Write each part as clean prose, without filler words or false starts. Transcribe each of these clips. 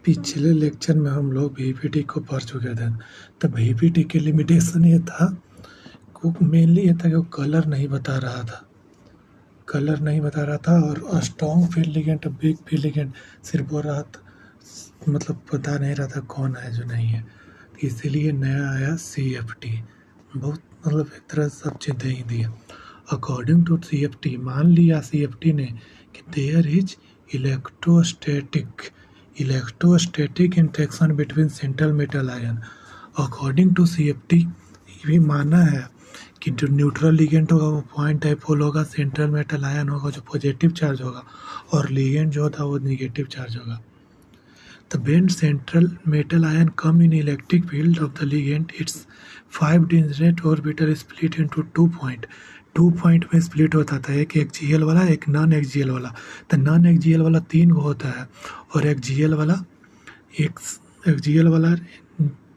पिछले लेक्चर में हम लोग वीपीटी को पढ़ चुके थे। तो वीपीटी के लिमिटेशन ये था, मेनली ये था कि वो कलर नहीं बता रहा था और strong field ligand, weak field ligand सिर्फ बोल रहा था, मतलब बता नहीं रहा था कौन है जो नहीं है। तो इसीलिए नया आया CFT। बहुत मतलब एक तरह से सब चीज़ें ही दी है। अकॉर्डिंग टू CFT, मान लिया CFT ने कि there is electrostatic interaction between central metal ion. According to CFT ये भी माना है कि जो न्यूट्रल लिगेंड होगा वो पॉइंट डाइपोल होगा, सेंट्रल मेटल आयन होगा जो पॉजिटिव चार्ज होगा और लिगेंड जो होता है वो नेगेटिव चार्ज होगा। The bent central metal ion come in electric field of the ligand. Its 5 orbital split into 2 point. 2 point में स्प्लिट होता था, एक एक्सियल वाला एक नॉन एक्सियल वाला। तो नॉन एक्सियल वाला 3 को होता है और एक्सियल वाला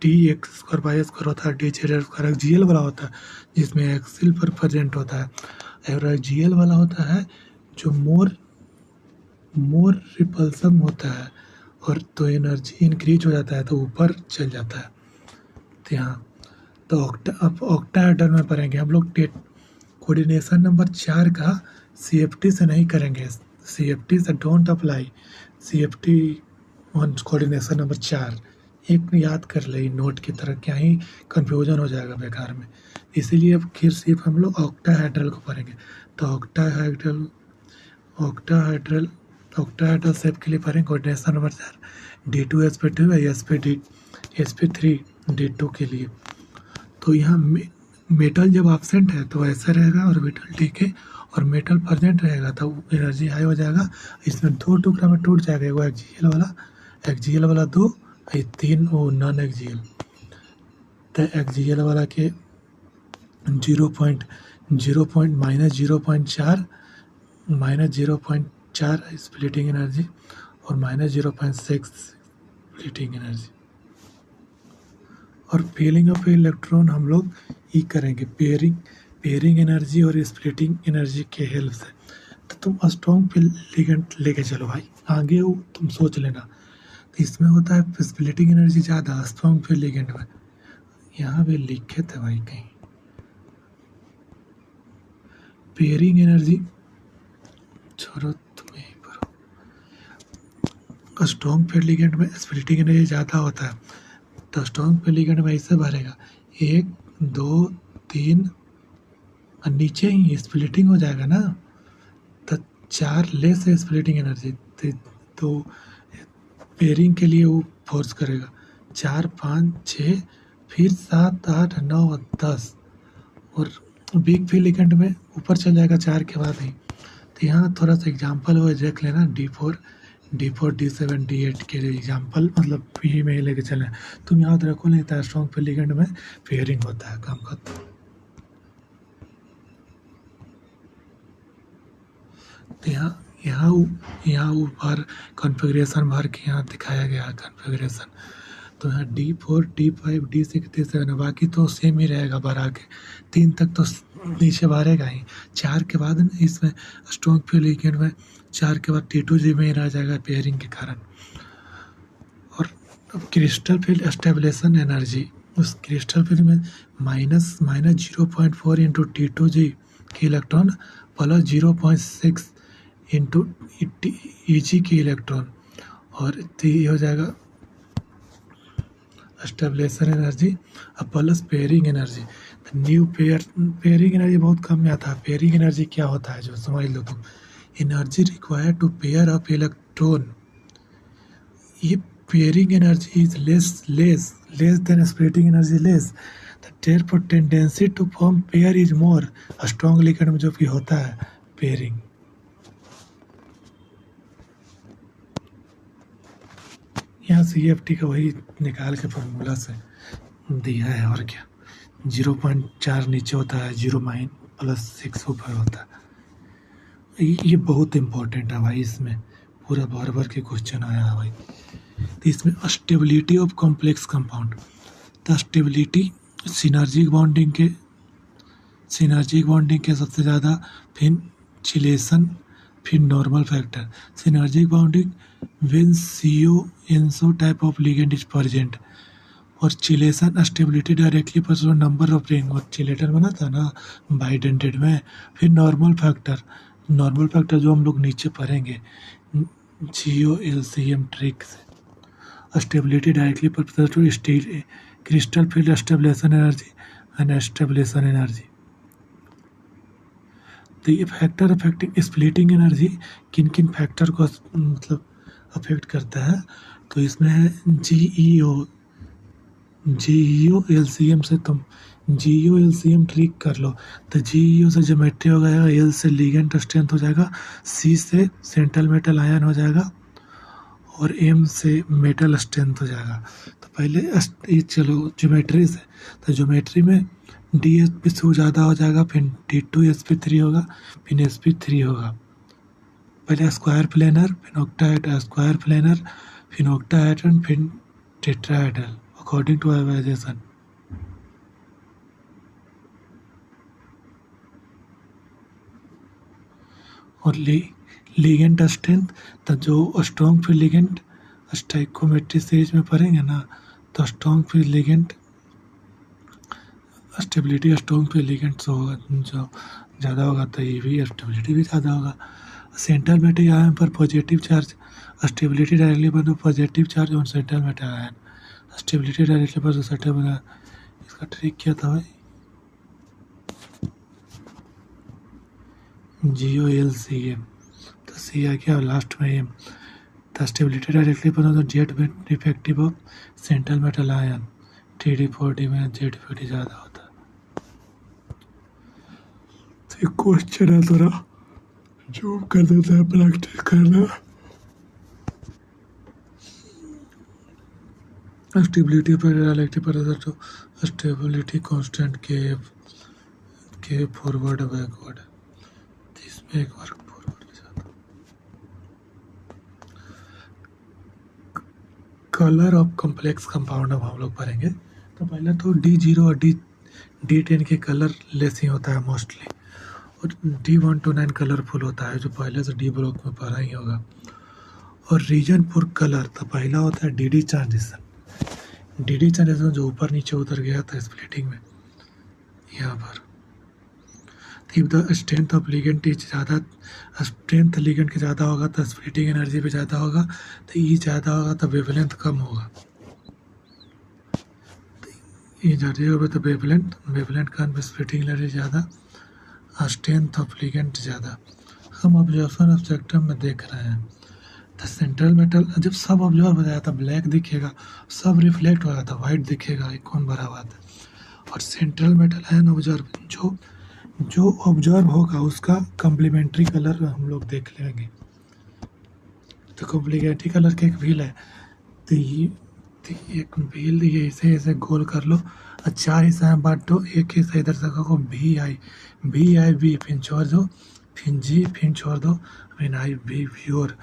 D x square by square होता है, डी जेड स्क्वायर एक्सियल वाला होता है जिसमें एक्सिल पर प्रेजेंट होता है। और एक्सियल वाला होता है जो मोर रिपल्सन होता है और तो एनर्जी इंक्रीज हो जाता है तो ऊपर चल जाता है। तो यहाँ तो अब ऑक्टाहेड्रल में पढ़ेंगे हम लोग। कोऑर्डिनेशन नंबर 4 का CFT से नहीं करेंगे, CFT से don't apply. CFT on coordination number 4 एक याद कर ले नोट की तरह, क्या ही कंफ्यूजन हो जाएगा बेकार में। इसीलिए अब फिर सिर्फ हम लोग ऑक्टाहेड्रल को पढ़ेंगे। तो ऑक्टाहेड्रल शेप के लिए पढ़ेंगे coordination number 4, D2sp2 sp3 D2 के लिए। तो यहाँ मेटल जब एब्सेंट है तो ऐसा रहेगा ऑर्बिटल ठीक है, और मेटल प्रेजेंट रहेगा तो एनर्जी हाई हो जाएगा। इसमें 2 टुकड़ा में टूट जाएगा, वो एक्सियल वाला 2, 3 वो नॉन एक्सियल। तो एक्सियल वाला के 0.4 स्प्लिटिंग एनर्जी और -0.6 स्प्लिटिंग एनर्जी। और फीलिंग ऑफ इलेक्ट्रॉन हम लोग ही करेंगे पेयरिंग एनर्जी और स्प्लिटिंग एनर्जी के हेल्प से। तो तुम स्ट्रॉन्ग फील्ड लिगेंड लेके चलो भाई, आगे वो तुम सोच लेना। तो इसमें होता है स्प्लिटिंग एनर्जी ज़्यादा स्ट्रॉन्ग फील्ड लिगेंड में, यहाँ भी लिखे थे भाई कहीं। पेयरिंग एनर्जी छोड़ो, तुम यहीं पर। स्ट्रॉन्ग फील्ड लिगेंड में स्प्लिटिंग एनर्जी ज़्यादा होता है, तो स्ट्रॉन्ग फील्ड लिगेंड में ऐसे भरेगा 1 2 3 और नीचे ही स्प्लिटिंग हो जाएगा ना, तो 4 लेस है स्प्लिटिंग एनर्जी। तो पेयरिंग के लिए वो फोर्स करेगा 4 5 6 फिर 7 8 9 और 10, और बिग फील्ड लिगेंड में ऊपर चल जाएगा 4 के बाद ही। तो यहाँ थोड़ा सा एग्जाम्पल वो देख लेना, D4 D7 D8 के एग्जाम्पल मतलब पी में लेके चलें। तुम याद रखो, नहीं था स्ट्रॉन्ग फील्ड लिगेंड में पेयरिंग होता है, काम खत्म। तो यहाँ ऊपर कॉन्फ़िगरेशन भर के यहाँ दिखाया गया कॉन्फ़िगरेशन। तो यहाँ D4 D5 D6 D7 है, बाकी तो सेम ही रहेगा भरा के। 3 तक तो नीचे भरेगा ही, 4 के बाद इसमें स्ट्रॉन्ग फील्ड लिगेंड में 4 के बाद T2G में ही रह जाएगा पेयरिंग के कारण। और अब क्रिस्टल फील्ड स्टेबलेशन एनर्जी, उस क्रिस्टल फील्ड में -0.4 इंटू T2G के इलेक्ट्रॉन प्लस 0.6 इंटू EG के इलेक्ट्रॉन, और ये हो जाएगा स्टेबलेशन एनर्जी और plus pairing energy. New pairing energy बहुत कम में आता है। पेयरिंग एनर्जी क्या होता है जो समझ लो तुम, energy required to pair up electron. ये pairing energy is less than splitting energy less, therefore tendency to form pair is more। Strong ligand में जो भी होता है पेयरिंग। यहाँ CFT का वही निकाल के फॉर्मूला से दिया है, और क्या 0.4 नीचे होता है, 0-6 ऊपर होता है। ये बहुत इम्पोर्टेंट है भाई, इसमें पूरा भर के क्वेश्चन आया है भाई। तो इसमें स्टेबिलिटी ऑफ कॉम्प्लेक्स कंपाउंड, तो स्टेबिलिटी सिनर्जिक बॉन्डिंग के सबसे ज़्यादा, फिर फिर normal factor, synergic bounding when CO ENSO type of ligand is present, और चिलेशन स्टेबिलिटी डायरेक्टली पर नंबर ऑफ रिंग, और चिलेटर बना था ना बाइडेंटेड में। फिर नॉर्मल फैक्टर जो हम लोग नीचे पढ़ेंगे GOLCM ट्रिक से, स्टेबिलिटी डायरेक्टली पर टू स्टील crystal field stabilisation energy and stabilisation energy. तो ये फैक्टर अफेक्टिंग स्प्लिटिंग एनर्जी किन किन फैक्टर को मतलब अफेक्ट करता है, तो इसमें है GEO LCM से तुम GEO LCM ट्रिक कर लो, तो GEO से ज्योमेट्री हो जाएगा, L से लिगेंड स्ट्रेंथ हो जाएगा, C से सेंट्रल मेटल आयन हो जाएगा, और M से मेटल स्ट्रेंथ हो जाएगा। तो पहले चलो ज्योमेट्री से, तो ज्योमेट्री में DsP2 ज़्यादा हो जाएगा, फिर D2sp3 होगा, फिर sp3 होगा। पहले स्क्वायर प्लेनर, फिर ऑक्टाहेड्रल, स्क्वायर प्लेनर, फिर ऑक्टाहेड्रल, फिर टेट्राहेड्रल अकॉर्डिंग टू आयोनाइजेशन। और लिगेंड स्ट्रेंथ, तो जो strong field ligand stoichiometry series में पढ़ेंगे ना, तो strong field ligand stability strong field ligand से होगा, जो ज़्यादा होगा तो ये भी स्टेबिलिटी भी ज़्यादा होगा। सेंट्रल मेटल आयन पर पॉजिटिव चार्ज स्टेबिलिटी डायरेक्टली पर positive charge on central metal ion, stability directly पर सेंट्रल मेटल। इसका ट्रिक क्या था भाई, GOLCM, तो C आ गया लास्ट में M, तो स्टेबिलिटी डायरेक्टली पर तो jet effective of central metal ion, 3D4D में जेट इफेक्टिव ज़्यादा होता है। तो क्वेश्चन है थोड़ा जो कर देता है, प्रैक्टिस करना। स्टेबिलिटी पर डायरेक्टली पर तो स्टेबिलिटी कांस्टेंट के फॉरवर्ड बैकवर्ड, इसमें एक बार फॉरवर्ड ले जाता। कलर ऑफ कॉम्प्लेक्स कंपाउंड अब हम लोग पढ़ेंगे। तो पहले तो D0 और D10 के कलर लेस ही होता है मोस्टली, और D1 to 9 कलरफुल होता है, जो पहले से D ब्लॉक में पढ़ा ही होगा। और रीजन फॉर कलर, तो पहला होता है DD ट्रांजिशन, DD ट्रांजिशन जो ऊपर नीचे उतर गया था स्प्लिटिंग में यहाँ पर। If the strength of ligand is ज़्यादा, स्ट्रेंथ लिगेंड की ज़्यादा होगा तो स्प्लिटिंग एनर्जी भी ज़्यादा होगा, तो ई ज़्यादा होगा तो वेवलेंथ कम होगा। ई ज़्यादा होगा तो वेवलेंथ कम, स्प्लिटिंग एनर्जी ज़्यादा, स्ट्रेंथ ऑफ लिगेंड ज़्यादा। हम ऑब्जर्वेशन ऑफ स्पेक्ट्रम में देख रहे हैं, तो सेंट्रल मेटल जब सब ऑब्जर्व हो जाता ब्लैक दिखेगा, सब रिफ्लेक्ट हो जाता वाइट दिखेगा, ये कौन बड़ा बात है। और सेंट्रल मेटल आयन ऑब्जर्व जो ऑब्जर्व होगा उसका कॉम्प्लीमेंट्री कलर हम लोग देख लेंगे। तो कॉम्प्लीमेंट्री कलर का एक व्हील है, तो एक व्हील ये ऐसे गोल कर लो और 4 हिस्सा में बांट दो, एक हिस्सा इधर से को VI फिर छोड़ दो, फिर G फिर छोड़ दो, फिर IV प्योर,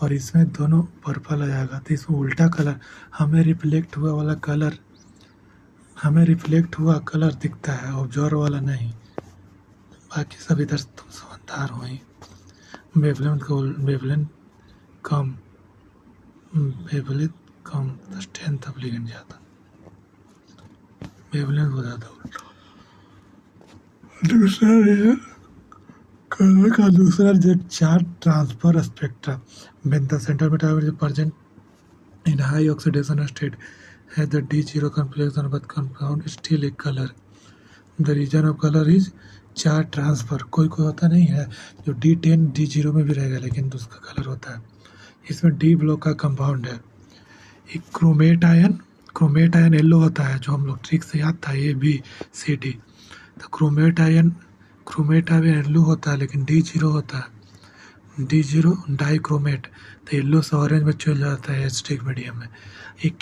और इसमें दोनों पर्पल आ जाएगा। तो इसमें उल्टा कलर, हमें रिफ्लेक्ट हुआ कलर दिखता है, ऑब्जर्व वाला नहीं। बाकी सब इधर तुम समझदार हो ही। वेवलेंथ कम तो स्ट्रेंथ ऑफ लिगेंड ज़्यादा, वेवलेंथ हो जाता उल्टा। दूसरा रीजन कलर का दूसरा reason charge transfer spectrum, when the central metal is present in high oxidation state has the D0 complex but compound still a color. The region of color is charge transfer. कोई होता नहीं है जो D10 D0 में भी रहेगा लेकिन उसका कलर होता है। इसमें D ब्लॉक का कंपाउंड है। एक क्रोमेट आयन येलो होता है, जो हम लोग ट्रिक से याद था ABCD। तो क्रोमेट आयन येलो होता है लेकिन D0 होता है, D0 डाइक्रोमेट, तो येलो से ऑरेंज में चल जाता है एसिडिक मीडियम में। एक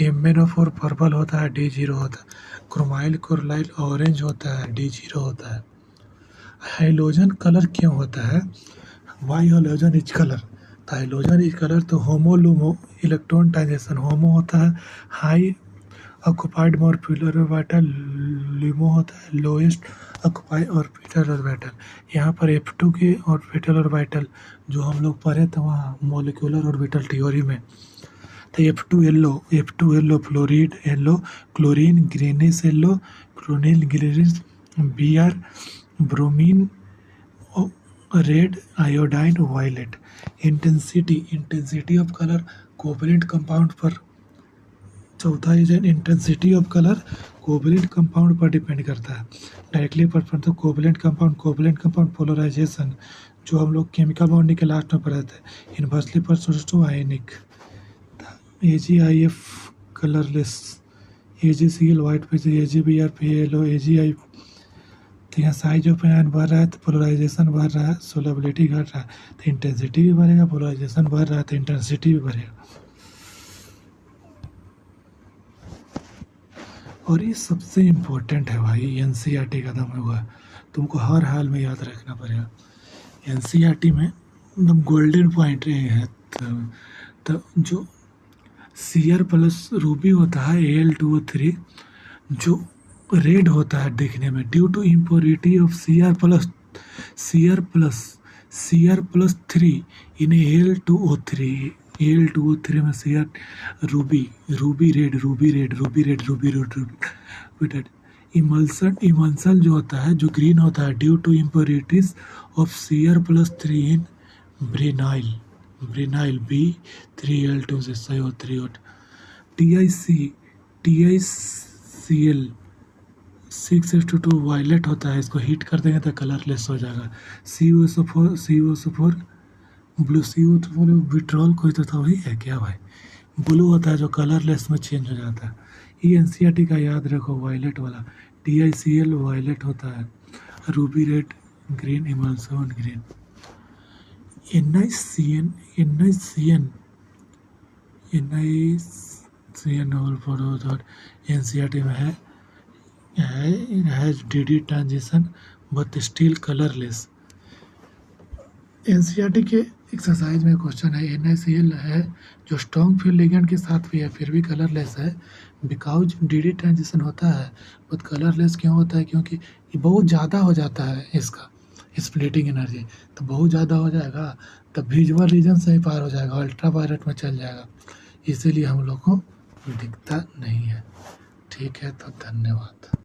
MnO4 पर्पल होता है, D0 होता है। क्रोमाइल ऑरेंज होता है, D0 होता है। हाइलोजन कलर क्यों होता है, वाई हाइलोजन इज कलर, तो हाइलोजन इज कलर तो होमो लूमो इलेक्ट्रॉन ट्रांजिशन, होमो होता है हाई ऑक्युपाइड मॉर्फ्यूलर ऑर्बिटल लिमो होता है लोएस्ट ऑक्युपाई ऑर्बिटल ऑर्बिटल। यहाँ पर F2 के ऑर्बिटल ऑर्बिटल जो हम लोग पढ़े थे वहाँ मॉलिक्यूलर ऑर्बिटल थ्योरी में, तो F2 yellow fluorine yellow chlorine greenish yellow क्रोनिल greenish Br bromine red iodine violet. Intensity of colour covalent compound पर, चौथा reason intensity of colour covalent compound पर डिपेंड करता है। डायरेक्टली पर तो कोवलेंट कंपाउंड पोलराइजेशन जो हम लोग केमिकल बॉन्डिंग के लास्ट में पढ़े थे। इन्वर्सली पर आयनिक AgIF कलरलेस AgCl वाइट पे AgBr येलो AgI। तो यहाँ साइज ऑफ आयन बढ़ रहा है तो पोलराइजेशन बढ़ रहा है, सोलेबिलिटी घट रहा है तो इंटेंसिटी भी बढ़ेगा, पोलराइजेशन बढ़ रहा है तो इंटेंसिटी भी बढ़ेगा। और ये सबसे इम्पोर्टेंट है भाई, NCERT का दम हुआ है, तुमको हर हाल में याद रखना पड़ेगा। NCERT में एकदम गोल्डन पॉइंट ये है, तो जो Cr प्लस रूबी होता है Al2O3 जो रेड होता है देखने में due to impurity of Cr plus 3 in Al2O3 में Cr रूबी रेड। इमल्सन जो होता है जो ग्रीन होता है due to impurities of Cr plus 3 in beryl B3L2 से CO3 TiCl 6:2 वायलेट होता है, इसको हीट कर देंगे तो कलरलेस हो जाएगा। CO4 ब्लू CO4 विड्रॉल कोई तो वही है क्या भाई, ब्लू होता है जो कलरलेस में चेंज हो जाता है। ये NCERT का याद रखो वायलेट वाला। TiCl वायलेट होता है, Ruby red green emulsion green. NiCN और NCERT में है DD transition but still colourless. NCERT के एक्सरसाइज में क्वेश्चन है NiCl है जो स्ट्रॉन्ग फील्ड लिगेंड के साथ भी है फिर भी कलरलेस है, बिकॉज DD ट्रांजिशन होता है बट कलरलेस क्यों होता है, क्योंकि ये बहुत ज़्यादा हो जाता है इसका स्प्लिटिंग एनर्जी, तो बहुत ज़्यादा हो जाएगा तो विजुअल रीजन से ही पार हो जाएगा, अल्ट्रा वायलेट में चल जाएगा, इसीलिए हम लोग को दिखता नहीं है। ठीक है, तो धन्यवाद।